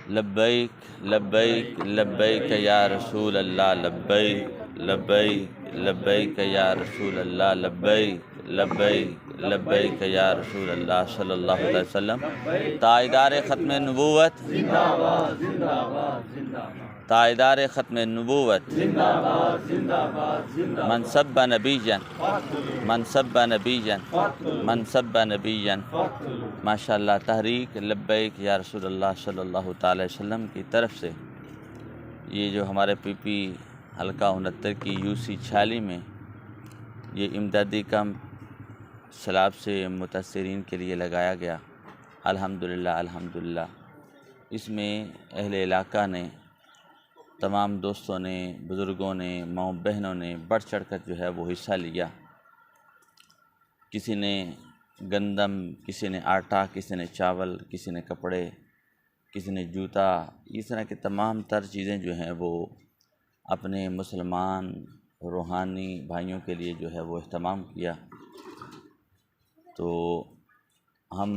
لبیک لبیک لبیک یا رسول اللہ، لبیک لبیک لبیک یا رسول اللہ، لبیک لبیک لبیک یا رسول اللہ صلی اللہ علیہ وسلم۔ تائیدار ختم نبوت، تائیدار ختم نبوت، من سب نبیًا، من سب نبیًا، من سب نبیًا۔ ماشاءاللہ تحریک لبیک یا رسول اللہ صلی اللہ تعالی وسلم کی طرف سے یہ جو ہمارے پی پی حلقہ 69 کی UC چھالی میں یہ امدادی کیمپ سیلاب سے متاثرین کے لیے لگایا گیا، الحمدللہ الحمدللہ۔ اس میں اہل علاقہ نے، تمام دوستوں نے، بزرگوں نے، ماؤں بہنوں نے بڑھ چڑھ کر جو ہے وہ حصہ لیا۔ کسی نے گندم، کسی نے آٹا، کسی نے چاول، کسی نے کپڑے، کسی نے جوتا، اس طرح کی تمام تر چیزیں جو ہیں وہ اپنے مسلمان روحانی بھائیوں کے لیے جو ہے وہ اہتمام کیا۔ تو ہم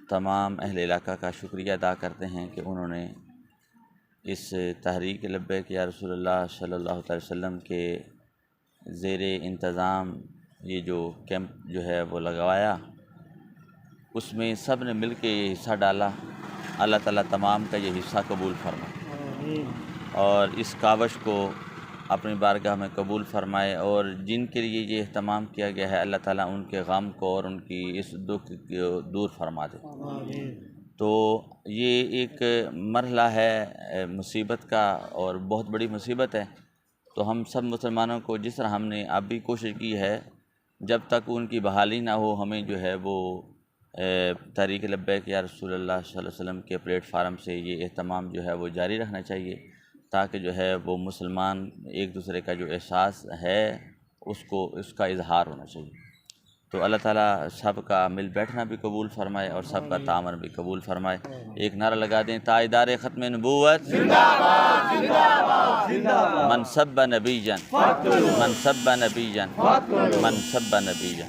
تمام اہل علاقہ کا شکریہ ادا کرتے ہیں کہ انہوں نے اس تحریک لبیک یا رسول اللہ صلی اللہ علیہ وسلم کے زیر انتظام یہ جو کیمپ جو ہے وہ لگوایا، اس میں سب نے مل کے یہ حصہ ڈالا۔ اللہ تعالیٰ تمام کا یہ حصہ قبول فرمائے اور اس کاوش کو اپنی بارگاہ میں قبول فرمائے، اور جن کے لیے یہ اہتمام کیا گیا ہے اللہ تعالیٰ ان کے غم کو اور ان کی اس دکھ کو دور فرما دے۔ تو یہ ایک مرحلہ ہے مصیبت کا اور بہت بڑی مصیبت ہے، تو ہم سب مسلمانوں کو جس طرح ہم نے اب بھی کوشش کی ہے، جب تک ان کی بحالی نہ ہو ہمیں جو ہے وہ تحریک لبیک یا رسول اللہ صلی اللہ علیہ وسلم کے پلیٹ فارم سے یہ اہتمام جو ہے وہ جاری رکھنا چاہیے، تاکہ جو ہے وہ مسلمان ایک دوسرے کا جو احساس ہے اس کا اظہار ہونا چاہیے۔ تو اللہ تعالیٰ سب کا مل بیٹھنا بھی قبول فرمائے اور سب کا تعاون بھی قبول فرمائے۔ ایک نعرہ لگا دیں، تائیدار ختم نبوت، من سب نبیًا، من سب نبیًا، من سب نبیًا۔